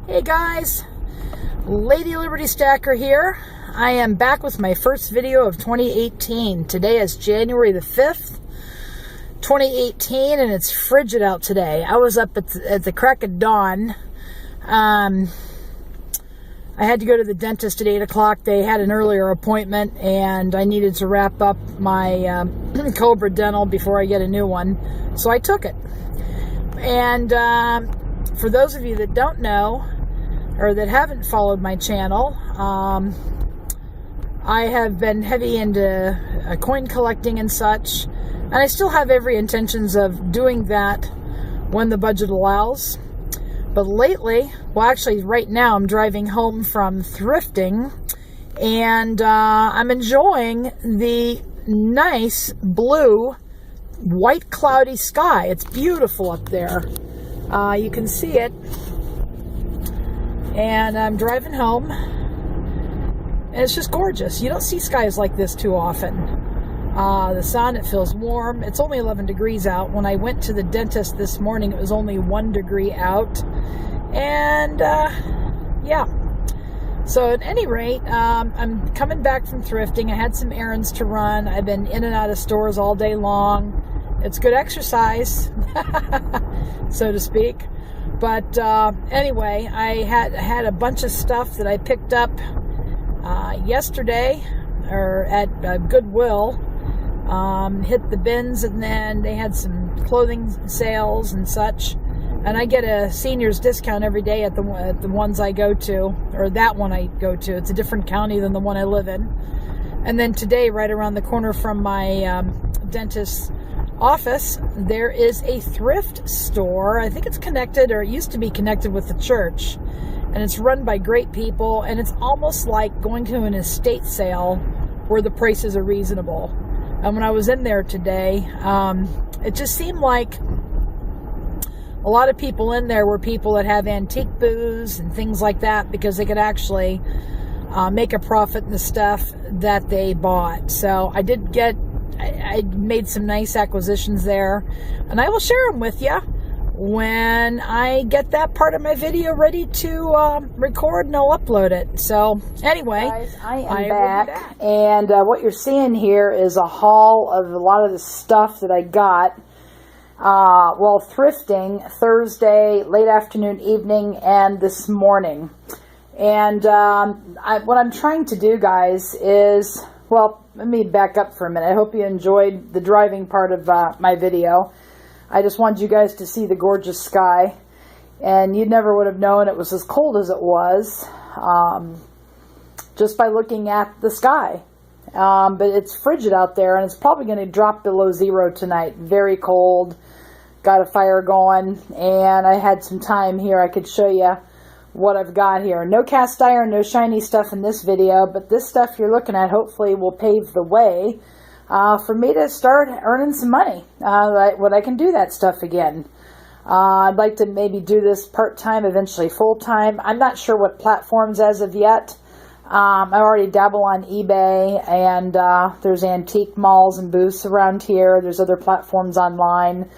Hey guys, LadyLibertyStacker here. I am back with my first video of 2018. Today is January the 5th, 2018, and it's frigid out today. I was up at the crack of dawn. I had to go to the dentist at 8 o'clock. They had an earlier appointment, and I needed to wrap up my Cobra Dental before I get a new one. So I took it. And for those of you that don't know, or that haven't followed my channel, I have been heavy into coin collecting and such, and I still have every intentions of doing that when the budget allows. But lately, well actually right now I'm driving home from thrifting, and I'm enjoying the nice blue, white cloudy sky. It's beautiful up there. You can see it. And I'm driving home, and it's just gorgeous. You don't see skies like this too often. The sun, it feels warm. It's only 11 degrees out. When I went to the dentist this morning, it was only 1 degree out. And yeah. So at any rate, I'm coming back from thrifting. I had some errands to run. I've been in and out of stores all day long. It's good exercise, so to speak. But anyway, I had a bunch of stuff that I picked up yesterday, or at Goodwill. Hit the bins, and then they had some clothing sales and such. And I get a senior's discount every day at the ones I go to, or that one I go to. It's a different county than the one I live in. And then today, right around the corner from my dentist's office, there is a thrift store. I think it's connected, or it used to be connected with the church, and it's run by great people, and it's almost like going to an estate sale where the prices are reasonable. And when I was in there today, it just seemed like a lot of people in there were people that have antique booze and things like that, because they could actually make a profit in the stuff that they bought. So I made some nice acquisitions there, and I will share them with you when I get that part of my video ready to record, and I'll upload it. So anyway, guys, I am back, and what you're seeing here is a haul of a lot of the stuff that I got while thrifting Thursday, late afternoon, evening, and this morning. And what I'm trying to do, guys, is, well, let me back up for a minute. I hope you enjoyed the driving part of my video. I just wanted you guys to see the gorgeous sky. And you never would have known it was as cold as it was just by looking at the sky. But it's frigid out there, and it's probably going to drop below zero tonight. Very cold. Got a fire going, and I had some time here. I could show you what I've got here. No cast iron, no shiny stuff in this video, but this stuff you're looking at hopefully will pave the way for me to start earning some money when I can do that stuff again. I'd like to maybe do this part-time, eventually full-time. I'm not sure what platforms as of yet. I already dabble on eBay, and there's antique malls and booths around here. There's other platforms online.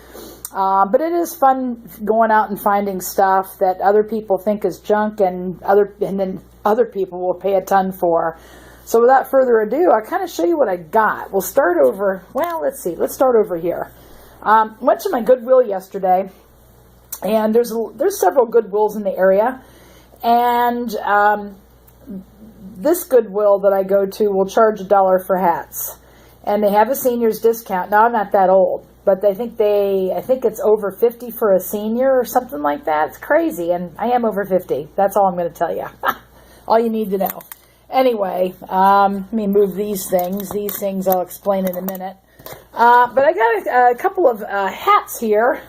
But it is fun going out and finding stuff that other people think is junk, and then other people will pay a ton for. So without further ado, I'll kind of show you what I got. We'll start over, well, let's see. Let's start over here. Went to my Goodwill yesterday, and there's several Goodwills in the area. And this Goodwill that I go to will charge $1 for hats. And they have a senior's discount. Now, I'm not that old, but I think it's over 50 for a senior or something like that. It's crazy, and I am over 50. That's all I'm going to tell you. All you need to know. Anyway, let me move these things. These things I'll explain in a minute. But I got a couple of hats here,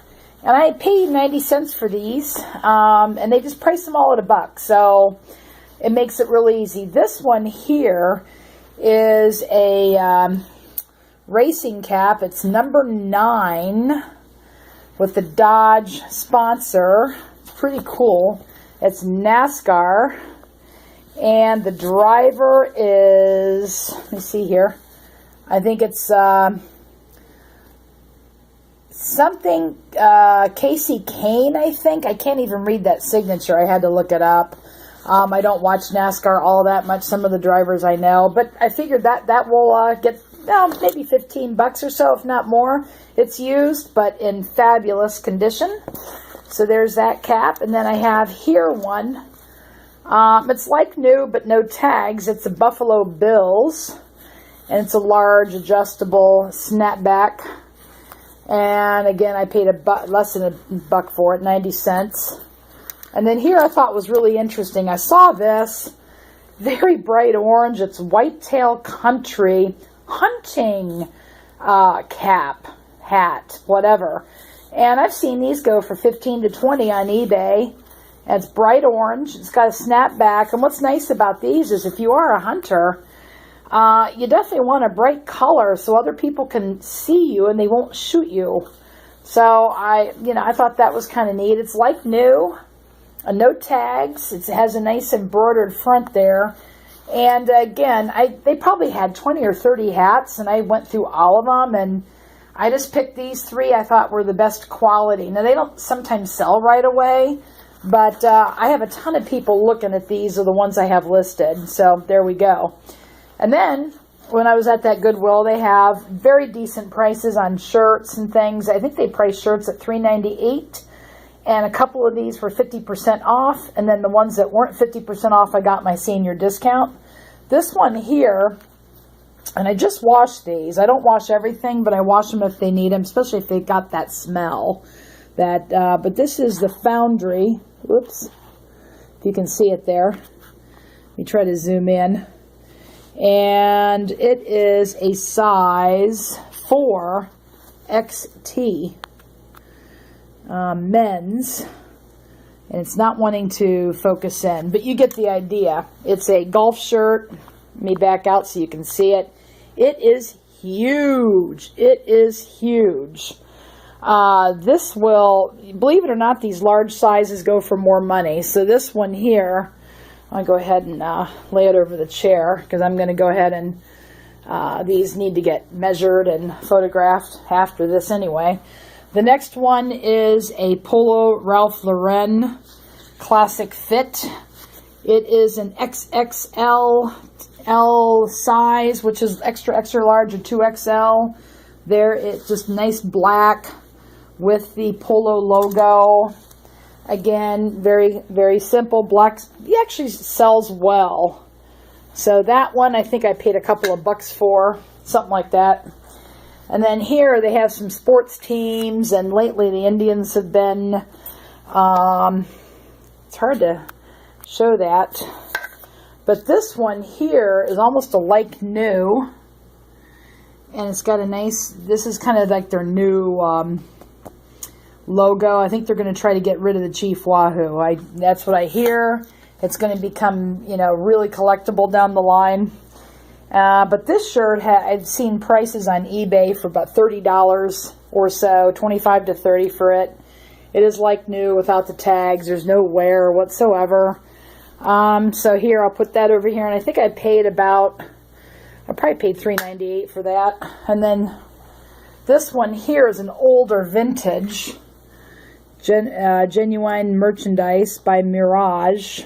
and I paid 90 cents for these, and they just priced them all at $1. So it makes it really easy. This one here is a racing cap. It's number 9 with the Dodge sponsor. It's pretty cool. It's NASCAR, and the driver is, let me see here, I think it's something, Casey Kane, I think. I can't even read that signature. I had to look it up. I don't watch NASCAR all that much, some of the drivers I know, but I figured that will get maybe $15 or so, if not more. It's used, but in fabulous condition. So there's that cap. And then I have here one. It's like new, but no tags. It's a Buffalo Bills, and it's a large adjustable snapback. And again, I paid less than $1 for it, 90 cents. And then here I thought was really interesting. I saw this very bright orange. It's Whitetail Country hunting hat, whatever. And I've seen these go for 15 to 20 on eBay. And it's bright orange. It's got a snapback. And what's nice about these is if you are a hunter, you definitely want a bright color so other people can see you and they won't shoot you. So I thought that was kind of neat. It's like new, no tags. It has a nice embroidered front there. And again, they probably had 20 or 30 hats, and I went through all of them, and I just picked these 3 I thought were the best quality. Now, they don't sometimes sell right away, but I have a ton of people looking at these are the ones I have listed. So there we go. And then when I was at that Goodwill, they have very decent prices on shirts and things. I think they price shirts at $3.98, and a couple of these were 50% off. And then the ones that weren't 50% off, I got my senior discount. This one here, and I just washed these. I don't wash everything, but I wash them if they need them, especially if they got that smell. But this is the Foundry. Whoops, if you can see it there. Let me try to zoom in. And it is a size 4 XT men's, and it's not wanting to focus in, but you get the idea. It's a golf shirt. Let me back out so you can see it. It is huge. It is huge. This will, believe it or not, these large sizes go for more money. So this one here, I'll go ahead and lay it over the chair, because I'm going to go ahead and these need to get measured and photographed after this anyway. The next one is a Polo Ralph Lauren Classic Fit. It is an XXL size, which is extra large, or 2XL. There, it's just nice black with the Polo logo. Again, very, very simple. Black, it actually sells well. So that one, I think I paid a couple of bucks for, something like that. And then here they have some sports teams, and lately the Indians have been, it's hard to show that. But this one here is almost a like new, and it's got a nice, this is kind of like their new logo. I think they're going to try to get rid of the Chief Wahoo. That's what I hear. It's going to become, really collectible down the line. But this shirt, I've seen prices on eBay for about $30 or so, $25 to $30 for it. It is like new without the tags. There's no wear whatsoever. So here, I'll put that over here, and I think I probably paid $3.98 for that. And then this one here is an older vintage, genuine merchandise by Mirage.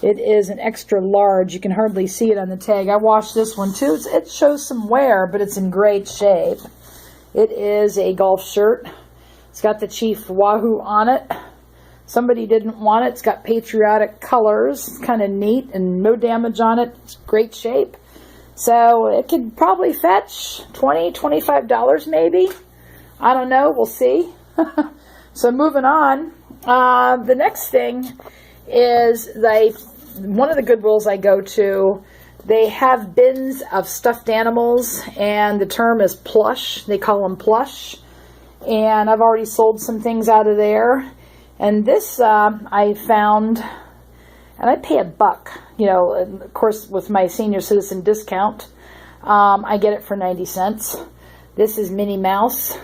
It is an extra large. You can hardly see it on the tag. I washed this one too. It shows some wear, but it's in great shape. It is a golf shirt. It's got the Chief Wahoo on it. Somebody didn't want it. It's got patriotic colors. It's kind of neat and no damage on it. It's great shape. So it could probably fetch $20, $25 maybe. I don't know. We'll see. So moving on. The next thing is one of the Goodwills I go to, they have bins of stuffed animals, and the term is plush. They call them plush. And I've already sold some things out of there. And this I found, and I pay $1. Of course, with my senior citizen discount, I get it for 90 cents. This is Minnie Mouse,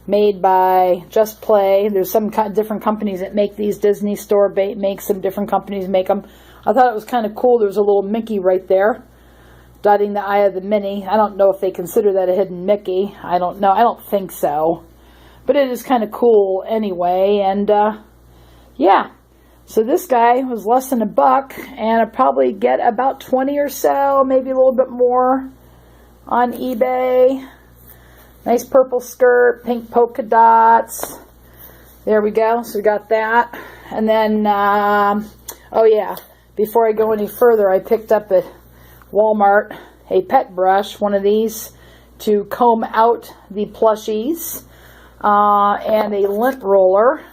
made by Just Play. There's some different companies that make these. Disney Store makes them. Different companies make them. I thought it was kind of cool. There's a little Mickey right there, dotting the eye of the Minnie. I don't know if they consider that a hidden Mickey. I don't know. I don't think so. but it is kind of cool anyway. And yeah, so this guy was less than $1, and I probably get about 20 or so, maybe a little bit more on eBay. Nice purple skirt, pink polka dots. There we go. So we got that. And then, oh yeah, before I go any further, I picked up at Walmart a pet brush, one of these, to comb out the plushies, and a lint roller,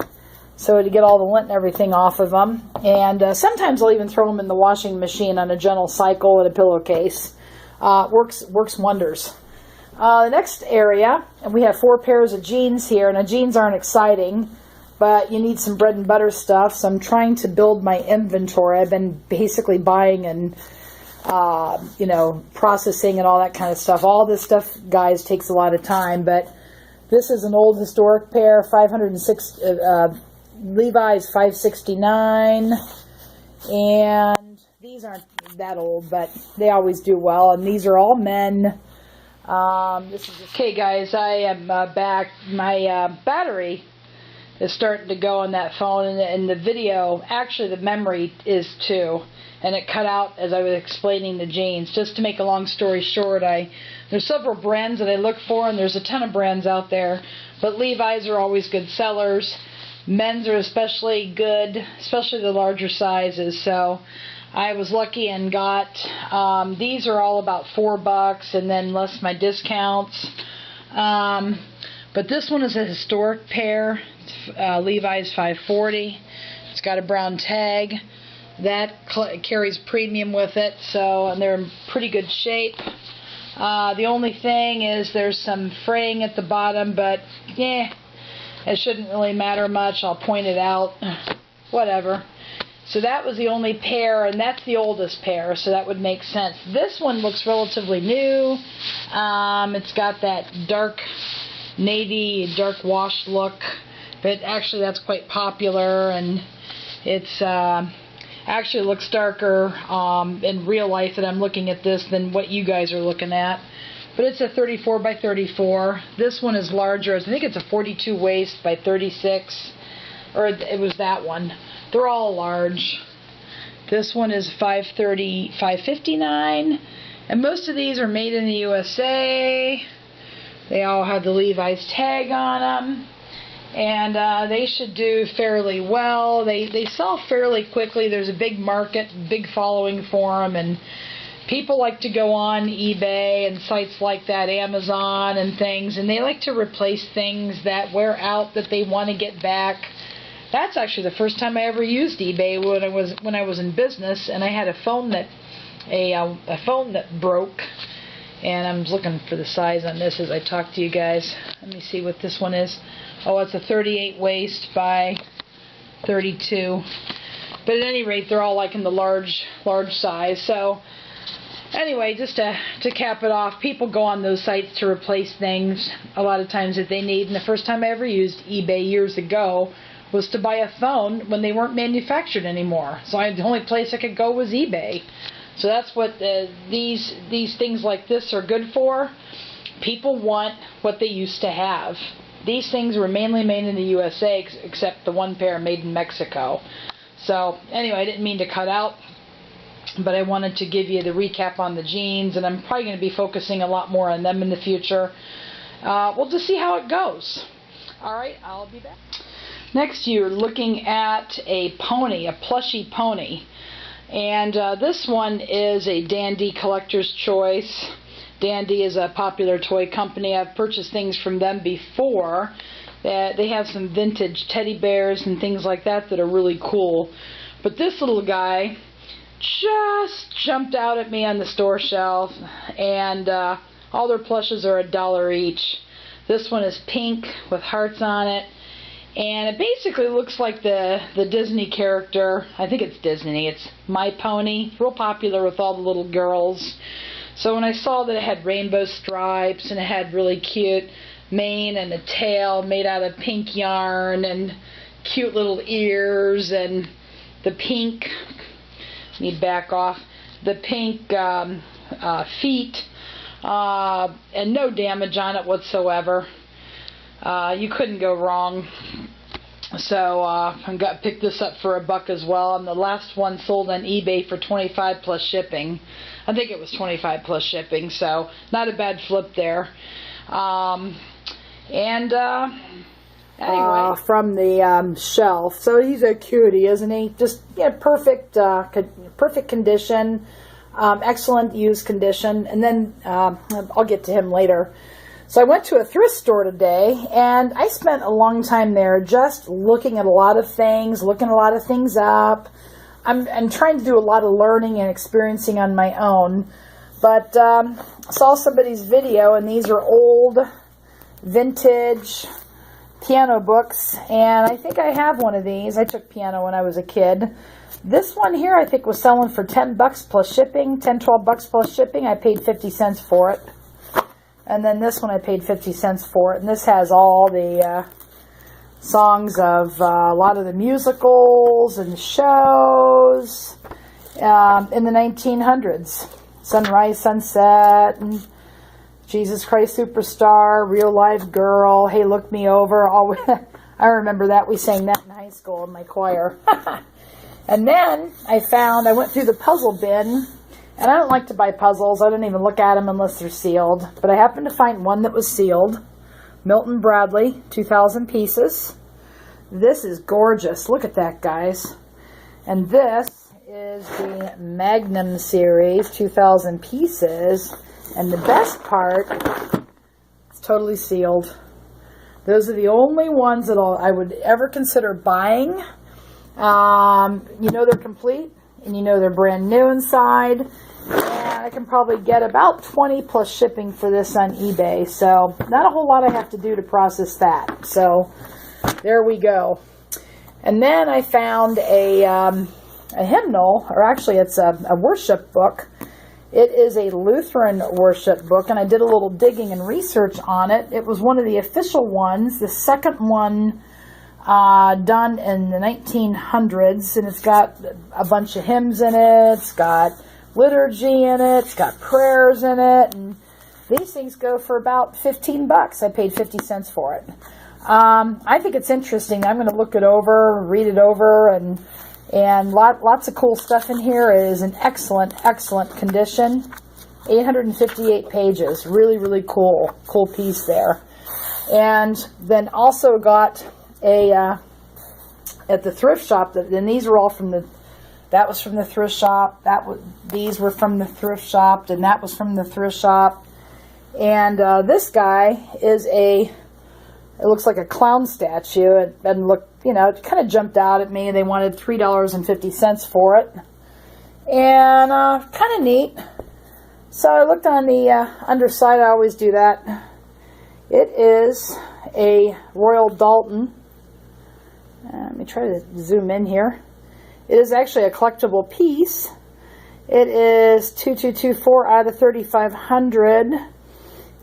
so to get all the lint and everything off of them. And sometimes I'll even throw them in the washing machine on a gentle cycle and a pillowcase. Works wonders. The next area, and we have 4 pairs of jeans here. Now, jeans aren't exciting, but you need some bread and butter stuff, so I'm trying to build my inventory. I've been basically buying and you know, processing and all that kind of stuff. All this stuff, guys, takes a lot of time, but this is an old historic pair, 506 Levi's 569, and these aren't that old, but they always do well, and these are all men. This is okay, guys, I am back. My battery is starting to go on that phone, and the video, actually the memory is too, and it cut out as I was explaining the jeans. Just to make a long story short, there's several brands that I look for, and there's a ton of brands out there, but Levi's are always good sellers. Men's are especially good, especially the larger sizes. So I was lucky and got, these are all about $4, and then less my discounts. But this one is a historic pair, Levi's 540. It's got a brown tag. That carries premium with it, so, and they're in pretty good shape. The only thing is there's some fraying at the bottom, but yeah, it shouldn't really matter much. I'll point it out. Whatever. So that was the only pair, and that's the oldest pair, so that would make sense. This one looks relatively new. It's got that dark navy, dark wash look, but actually that's quite popular, and it's actually looks darker in real life that I'm looking at this than what you guys are looking at. But it's a 34 by 34. This one is larger. I think it's a 42 waist by 36, or it was that one. They're all large. This one is 530, 559, and most of these are made in the USA. They all have the Levi's tag on them, and they should do fairly well. They sell fairly quickly. There's a big market, big following for them, and people like to go on eBay and sites like that, Amazon and things, and they like to replace things that wear out that they want to get back. That's actually the first time I ever used eBay when I was in business, and I had a phone that broke, and I'm looking for the size on this as I talk to you guys. Let me see what this one is. Oh, it's a 38 waist by 32. But at any rate, they're all like in the large size. So anyway, just to cap it off, people go on those sites to replace things a lot of times that they need. And the first time I ever used eBay years ago was to buy a phone when they weren't manufactured anymore. So the only place I could go was eBay. So that's what these things like this are good for. People want what they used to have. These things were mainly made in the USA, except the one pair made in Mexico. So anyway, I didn't mean to cut out, but I wanted to give you the recap on the jeans, and I'm probably going to be focusing a lot more on them in the future. We'll just see how it goes. Alright, I'll be back. Next, you're looking at a pony, a plushy pony. And this one is a Dandy Collector's Choice. Dandy is a popular toy company. I've purchased things from them before. They have some vintage teddy bears and things like that are really cool. But this little guy just jumped out at me on the store shelf, and all their plushes are $1 each. This one is pink with hearts on it, and it basically looks like the Disney character. I think it's Disney. It's My Pony. Real popular with all the little girls. So when I saw that it had rainbow stripes and it had really cute mane and a tail made out of pink yarn and cute little ears and the pink, let me back off, the pink feet and no damage on it whatsoever. You couldn't go wrong. So I picked this up for $1 as well, and the last one sold on eBay for $25 plus shipping. I think it was $25 plus shipping, so not a bad flip there. Anyway, from the shelf. So he's a cutie, isn't he? Just perfect, perfect condition, excellent used condition. And then I'll get to him later. So I went to a thrift store today, and I spent a long time there just looking at a lot of things, looking a lot of things up. I'm trying to do a lot of learning and experiencing on my own. But I saw somebody's video, and these are old, vintage piano books, and I think I have one of these. I took piano when I was a kid. This one here I think was selling for $10 plus shipping, $10-12 plus shipping. I paid 50 cents for it. And then this one I paid 50 cents for it. And this has all the songs of a lot of the musicals and shows in the 1900s. Sunrise, Sunset, and Jesus Christ Superstar, Real Live Girl, Hey Look Me Over. I remember that. We sang that in high school in my choir. And then I went through the puzzle bin, and I don't like to buy puzzles. I don't even look at them unless they're sealed. But I happened to find one that was sealed. Milton Bradley, 2,000 pieces. This is gorgeous. Look at that, guys. And this is the Magnum series, 2,000 pieces. And the best part, it's totally sealed. Those are the only ones that I would ever consider buying. You know they're complete, and you know they're brand new inside. And I can probably get about 20 plus shipping for this on eBay. So not a whole lot I have to do to process that. So there we go. And then I found a hymnal, or actually it's a worship book. It is a Lutheran worship book, and I did a little digging and research on it. It was one of the official ones, the second one done in the 1900s, and it's got a bunch of hymns in it. It's got liturgy in it. It's got prayers in it, and these things go for about $15. I paid 50 cents for it. I think it's interesting. I'm going to look it over, read it over, and lots of cool stuff in here. It is in excellent condition. 858 pages. Really, really cool piece there. And then also got at the thrift shop, and these were all that was from the thrift shop. These were from the thrift shop, and that was from the thrift shop. And this guy is it looks like a clown statue. It doesn't look, it kind of jumped out at me. They wanted $3.50 for it. And kind of neat. So I looked on the underside. I always do that. It is a Royal Dalton. Let me try to zoom in here. It is actually a collectible piece. It is 2224 out of 3,500.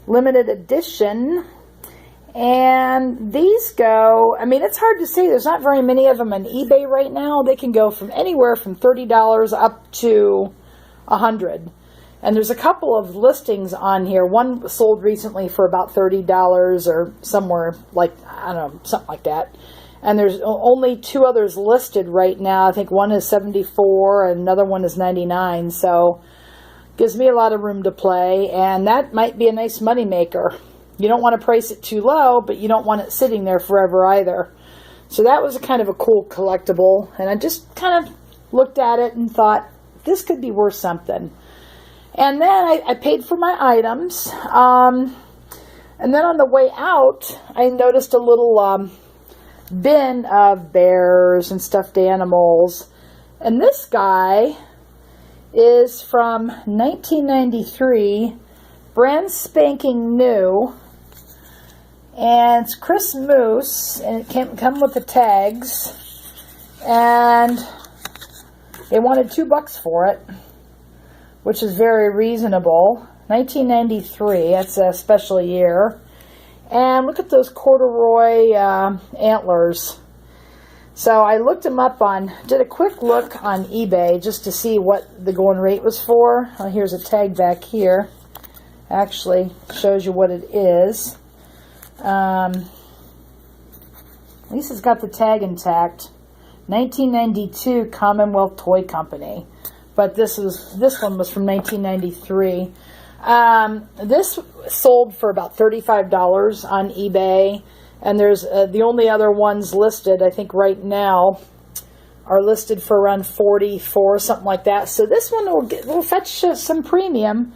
Limited edition. And these go, it's hard to say. There's not very many of them on eBay right now. They can go from anywhere from $30 up to $100. And there's a couple of listings on here. One sold recently for about $30 or somewhere like, I don't know, something like that. And there's only 2 others listed right now. I think one is $74 and another one is $99. So gives me a lot of room to play. And that might be a nice money maker. You don't want to price it too low, but you don't want it sitting there forever either. So that was kind of a cool collectible. And I just kind of looked at it and thought, this could be worth something. And then I paid for my items. And then on the way out, I noticed a little bin of bears and stuffed animals. And this guy is from 1993, brand spanking new. And it's Chris Moose, and it come with the tags. And they wanted $2 for it, which is very reasonable. 1993, that's a special year. And look at those corduroy antlers. So I looked them up did a quick look on eBay just to see what the going rate was for. Here's a tag back here. Actually shows you what it is. At least it's got the tag intact. 1992 Commonwealth Toy Company. But this one was from 1993. This sold for about $35 on eBay. And there's the only other ones listed, I think right now, are listed for around $44, something like that. So this one will fetch some premium.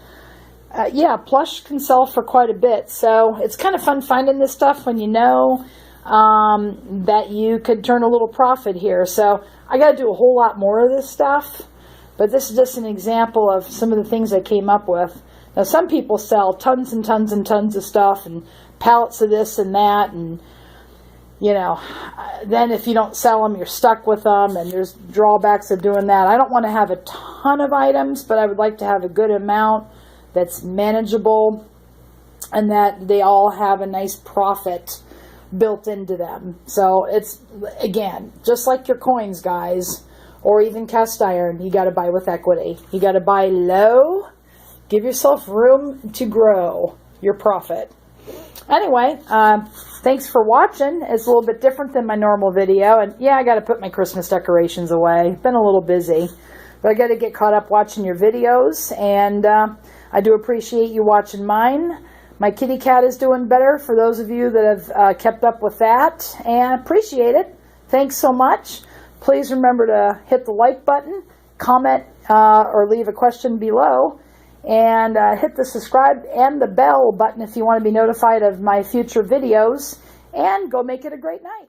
Yeah, plush can sell for quite a bit. So it's kind of fun finding this stuff when you know that you could turn a little profit here. So I got to do a whole lot more of this stuff. But this is just an example of some of the things I came up with. Now some people sell tons and tons and tons of stuff and pallets of this and that, and you know, then if you don't sell them, you're stuck with them, and there's drawbacks of doing that. I don't want to have a ton of items, but I would like to have a good amount that's manageable and that they all have a nice profit built into them. So it's, again, just like your coins, guys, or even cast iron, you got to buy with equity. You got to buy low, give yourself room to grow your profit. Anyway, thanks for watching. It's a little bit different than my normal video. And yeah, I got to put my Christmas decorations away. Been a little busy. But I got to get caught up watching your videos. And I do appreciate you watching mine. My kitty cat is doing better for those of you that have kept up with that. And appreciate it. Thanks so much. Please remember to hit the like button, comment, or leave a question below. And hit the subscribe and the bell button if you want to be notified of my future videos. And go make it a great night.